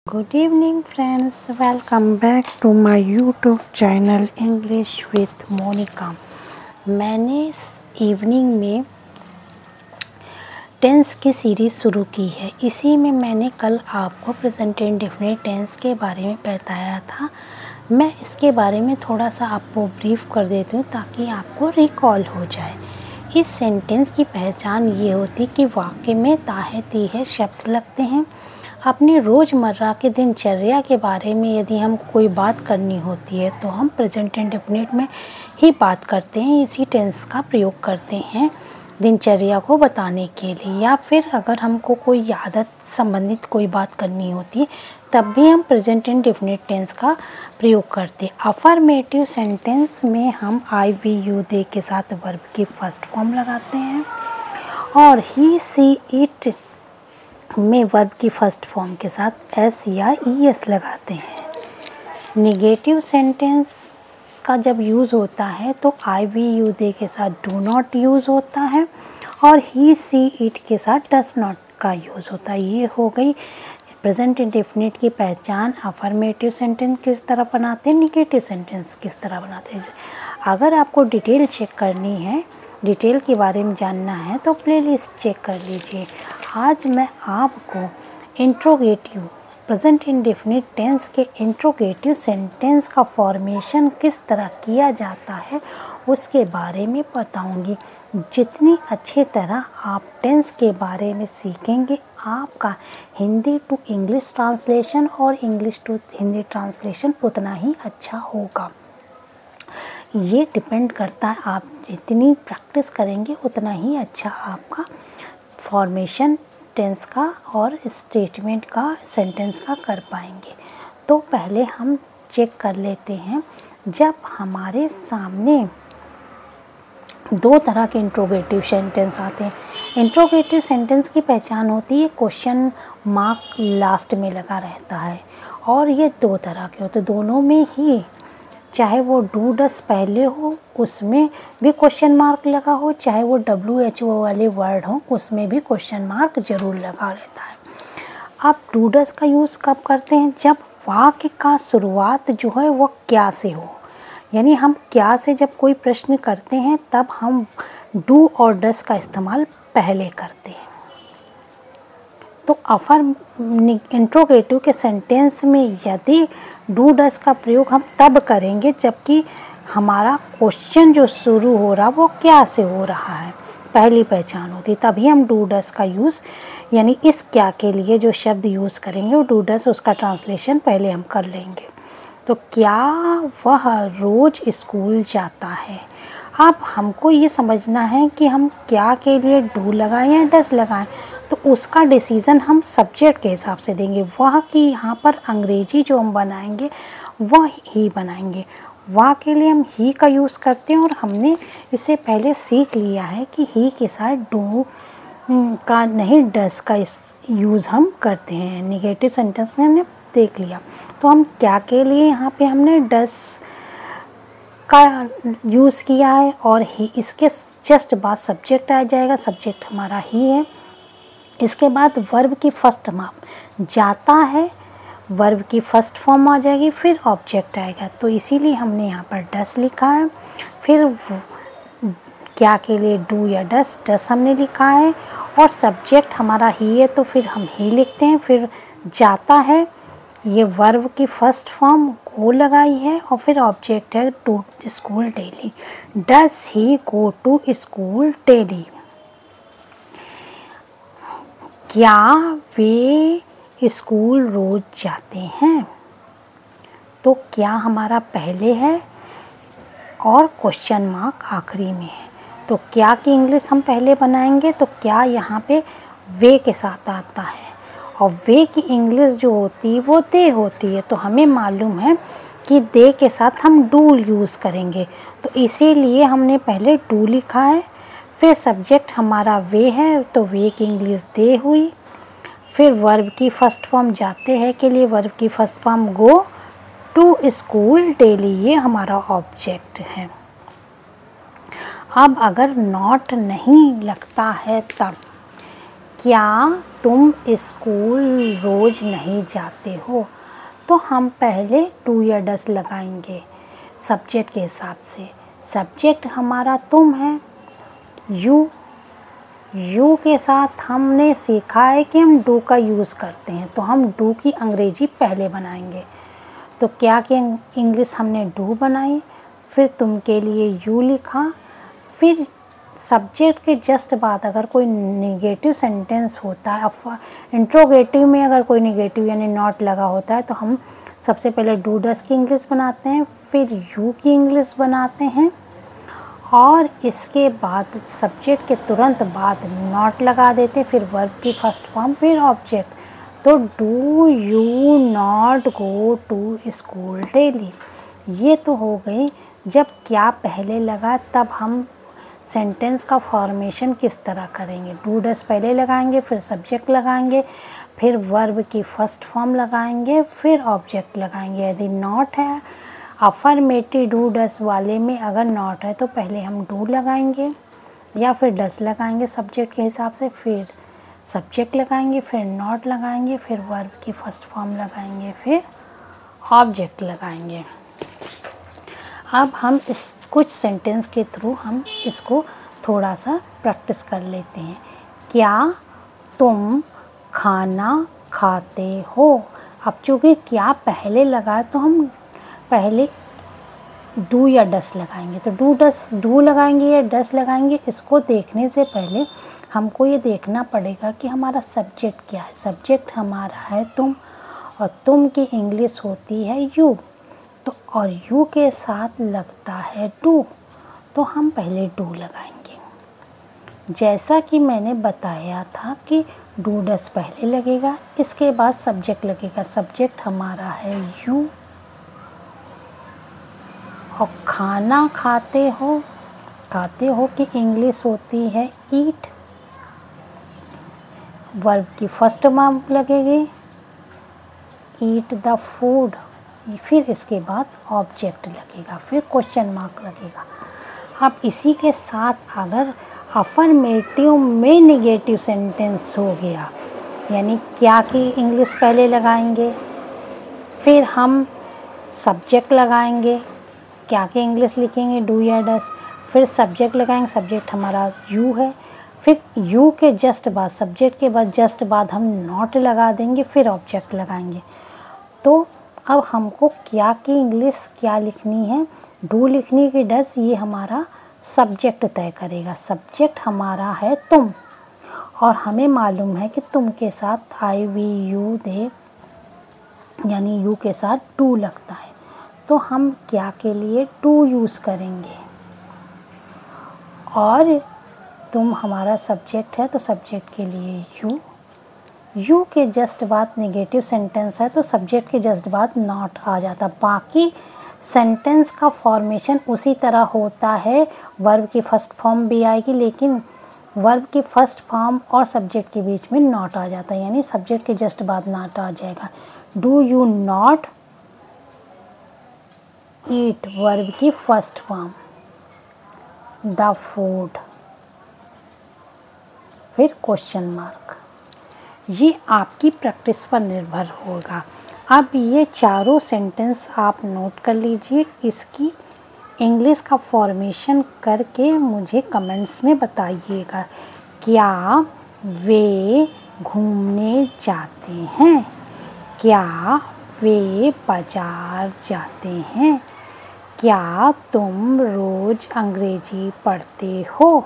Good evening friends, welcome back to my YouTube channel English with Monica। मैंने evening में tense की series शुरू की है। इसी में मैंने कल आपको प्रेजेंट इंडेफिनिट टेंस के बारे में बताया था। मैं इसके बारे में थोड़ा सा आपको ब्रीफ कर देती हूँ ताकि आपको रिकॉल हो जाए। इस सेंटेंस की पहचान ये होती कि वाक्य में ताहे तीहे शब्द लगते हैं। अपने रोज़मर्रा के दिनचर्या के बारे में यदि हम कोई बात करनी होती है तो हम प्रेजेंट इंडेफिनिट में ही बात करते हैं, इसी टेंस का प्रयोग करते हैं दिनचर्या को बताने के लिए। या फिर अगर हमको कोई आदत संबंधित कोई बात करनी होती है तब भी हम प्रेजेंट इंडेफिनिट टेंस का प्रयोग करते हैं। अफर्मेटिव सेंटेंस में हम आई वी यू दे के साथ वर्ब की फर्स्ट फॉर्म लगाते हैं और ही सी इट में वर्ब की फर्स्ट फॉर्म के साथ एस या ई एस लगाते हैं। नेगेटिव सेंटेंस का जब यूज़ होता है तो आई वी यू दे के साथ डू नॉट यूज़ होता है और ही सी इट के साथ डस नॉट का यूज़ होता है। ये हो गई प्रेजेंट इंडेफिनिट की पहचान। अफर्मेटिव सेंटेंस किस तरह बनाते हैं, नेगेटिव सेंटेंस किस तरह बनाते हैं। अगर आपको डिटेल चेक करनी है, डिटेल के बारे में जानना है तो प्लेलिस्ट चेक कर लीजिए। आज मैं आपको इंट्रोगेटिव प्रेजेंट इंडेफिनिट टेंस के इंट्रोगेटिव सेंटेंस का फॉर्मेशन किस तरह किया जाता है उसके बारे में बताऊंगी। जितनी अच्छी तरह आप टेंस के बारे में सीखेंगे आपका हिंदी टू इंग्लिश ट्रांसलेशन और इंग्लिश टू हिंदी ट्रांसलेशन उतना ही अच्छा होगा। ये डिपेंड करता है आप जितनी प्रैक्टिस करेंगे उतना ही अच्छा आपका फॉर्मेशन टेंस का और स्टेटमेंट का सेंटेंस का कर पाएंगे। तो पहले हम चेक कर लेते हैं। जब हमारे सामने दो तरह के इंट्रोगेटिव सेंटेंस आते हैं। इंट्रोगेटिव सेंटेंस की पहचान होती है क्वेश्चन मार्क लास्ट में लगा रहता है और ये दो तरह के होते हैं। दोनों में ही चाहे वो डू डस पहले हो उसमें भी क्वेश्चन मार्क लगा हो, चाहे वो WHO वाले वर्ड हो उसमें भी क्वेश्चन मार्क ज़रूर लगा रहता है। अब डू डस का यूज़ कब करते हैं, जब वाक्य का शुरुआत जो है वो क्या से हो। यानी हम क्या से जब कोई प्रश्न करते हैं तब हम डू और डस का इस्तेमाल पहले करते हैं। तो इंट्रोगेटिव के सेंटेंस में यदि डू डस का प्रयोग हम तब करेंगे जबकि हमारा क्वेश्चन जो शुरू हो रहा वो क्या से हो रहा है, पहली पहचान होती, तभी हम डू डस का यूज़ यानी इस क्या के लिए जो शब्द यूज़ करेंगे वो डू डस उसका ट्रांसलेशन पहले हम कर लेंगे। तो क्या वह रोज़ स्कूल जाता है। अब हमको ये समझना है कि हम क्या के लिए डू लगाएं या डस लगाएं, तो उसका डिसीज़न हम सब्जेक्ट के हिसाब से देंगे। वह की यहाँ पर अंग्रेजी जो हम बनाएंगे वह ही बनाएंगे। वह के लिए हम ही का यूज़ करते हैं और हमने इससे पहले सीख लिया है कि ही के साथ डू का नहीं डस का यूज़ हम करते हैं। नेगेटिव सेंटेंस में हमने देख लिया। तो हम क्या के लिए यहाँ पे हमने डस का यूज़ किया है और ही, इसके जस्ट बाद सब्जेक्ट आ जाएगा, सब्जेक्ट हमारा ही है। इसके बाद वर्ब की फर्स्ट फॉर्म जाता है, वर्ब की फर्स्ट फॉर्म आ जाएगी, फिर ऑब्जेक्ट आएगा। तो इसीलिए हमने यहाँ पर डस लिखा है। फिर क्या के लिए डू या डस हमने लिखा है और सब्जेक्ट हमारा ही है तो फिर हम ही लिखते हैं। फिर जाता है, ये वर्ब की फर्स्ट फॉर्म गो लगाई है और फिर ऑब्जेक्ट है to school daily. Does he go to school daily. क्या वे स्कूल रोज जाते हैं। तो क्या हमारा पहले है और क्वेश्चन मार्क आखिरी में है। तो क्या की इंग्लिश हम पहले बनाएंगे तो क्या यहाँ पे वे के साथ आता है और वे की इंग्लिश जो होती है वो दे होती है। तो हमें मालूम है कि दे के साथ हम डू यूज़ करेंगे, तो इसीलिए हमने पहले डू लिखा है। फिर सब्जेक्ट हमारा वे है तो वे की इंग्लिश दे हुई। फिर वर्ब की फर्स्ट फॉर्म जाते हैं के लिए वर्ब की first form go to school daily, ये हमारा ऑब्जेक्ट है। अब अगर नॉट नहीं लगता है तब क्या तुम स्कूल रोज़ नहीं जाते हो? तो हम पहले डू या डस लगाएंगे सब्जेक्ट के हिसाब से। सब्जेक्ट हमारा तुम है, यू के साथ हमने सीखा है कि हम डू का यूज़ करते हैं, तो हम डू की अंग्रेजी पहले बनाएंगे। तो क्या कि इंग्लिश हमने डू बनाई, फिर तुम के लिए यू लिखा, फिर सब्जेक्ट के जस्ट बाद अगर कोई निगेटिव सेंटेंस होता है, इंट्रोगेटिव में अगर कोई निगेटिव यानी नॉट लगा होता है, तो हम सबसे पहले डू डस की इंग्लिश बनाते हैं, फिर यू की इंग्लिश बनाते हैं, और इसके बाद सब्जेक्ट के तुरंत बाद नॉट लगा देते हैं, फिर वर्ब की फर्स्ट फॉर्म, फिर ऑब्जेक्ट। तो do you not go to school daily. ये तो हो गई जब क्या पहले लगा, तब हम सेंटेंस का फॉर्मेशन किस तरह करेंगे। डू डस पहले लगाएंगे, फिर सब्जेक्ट लगाएंगे, फिर वर्ब की फर्स्ट फॉर्म लगाएंगे, फिर ऑब्जेक्ट लगाएंगे। यदि नॉट है अफर्मेटिव डू डस वाले में, अगर नॉट है तो पहले हम डू लगाएंगे या फिर डस लगाएंगे सब्जेक्ट के हिसाब से, फिर सब्जेक्ट लगाएंगे, फिर नॉट लगाएंगे, फिर वर्ब की फर्स्ट फॉर्म लगाएंगे, फिर ऑब्जेक्ट लगाएंगे। अब हम इस कुछ सेंटेंस के थ्रू हम इसको थोड़ा सा प्रैक्टिस कर लेते हैं। क्या तुम खाना खाते हो? अब चूँकि क्या पहले लगा तो हम पहले डू या डस लगाएंगे। तो डू लगाएंगे या डस लगाएंगे, इसको देखने से पहले हमको ये देखना पड़ेगा कि हमारा सब्जेक्ट क्या है। सब्जेक्ट हमारा है तुम, और तुम की इंग्लिश होती है यू, तो और यू के साथ लगता है डू, तो हम पहले डू लगाएंगे। जैसा कि मैंने बताया था कि डू डस पहले लगेगा, इसके बाद सब्जेक्ट लगेगा। सब्जेक्ट हमारा है यू, और खाना खाते हो कि इंग्लिश होती है ईट, वर्ब की फर्स्ट फॉर्म लगेगी ईट द फूड, फिर इसके बाद ऑब्जेक्ट लगेगा, फिर क्वेश्चन मार्क लगेगा। अब इसी के साथ अगर अफर्मेटिव में निगेटिव सेंटेंस हो गया, यानी क्या की इंग्लिश पहले लगाएंगे, फिर हम सब्जेक्ट लगाएंगे, क्या की इंग्लिश लिखेंगे डू या डस, फिर सब्जेक्ट लगाएंगे, सब्जेक्ट हमारा यू है, फिर यू के जस्ट बाद सब्जेक्ट के बाद जस्ट बाद हम नॉट लगा देंगे, फिर ऑब्जेक्ट लगाएंगे। तो अब हमको क्या की इंग्लिश क्या लिखनी है, डू लिखनी है कि डस, ये हमारा सब्जेक्ट तय करेगा। सब्जेक्ट हमारा है तुम, और हमें मालूम है कि तुम के साथ आई वी यू दे यानी यू के साथ डू लगता है, तो हम क्या के लिए डू यूज़ करेंगे। और तुम हमारा सब्जेक्ट है, तो सब्जेक्ट के लिए यू के जस्ट बाद नेगेटिव सेंटेंस है, तो सब्जेक्ट के जस्ट बाद नॉट आ जाता। बाकी सेंटेंस का फॉर्मेशन उसी तरह होता है, वर्ब की फर्स्ट फॉर्म भी आएगी, लेकिन वर्ब की फर्स्ट फॉर्म और सब्जेक्ट के बीच में नॉट आ जाता है, यानी सब्जेक्ट के जस्ट बाद नॉट आ जाएगा। Do you not eat, verb की फर्स्ट फॉर्म, द फूड, फिर क्वेश्चन मार्क। ये आपकी प्रैक्टिस पर निर्भर होगा। अब ये चारों सेंटेंस आप नोट कर लीजिए, इसकी इंग्लिश का फॉर्मेशन करके मुझे कमेंट्स में बताइएगा। क्या वे घूमने जाते हैं? क्या वे बाजार जाते हैं? क्या तुम रोज़ अंग्रेजी पढ़ते हो?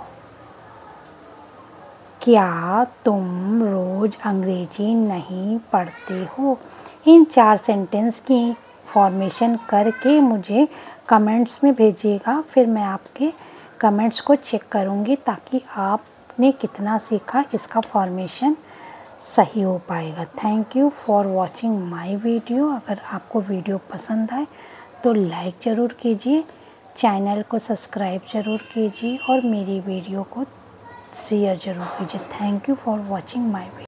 क्या तुम रोज़ अंग्रेजी नहीं पढ़ते हो? इन 4 सेंटेंस की फॉर्मेशन करके मुझे कमेंट्स में भेजिएगा, फिर मैं आपके कमेंट्स को चेक करूँगी ताकि आपने कितना सीखा इसका फॉर्मेशन सही हो पाएगा। Thank you for watching my video. अगर आपको वीडियो पसंद आए तो लाइक ज़रूर कीजिए, चैनल को सब्सक्राइब ज़रूर कीजिए और मेरी वीडियो को शेयर ज़रूर कीजिए। Thank you for watching my video.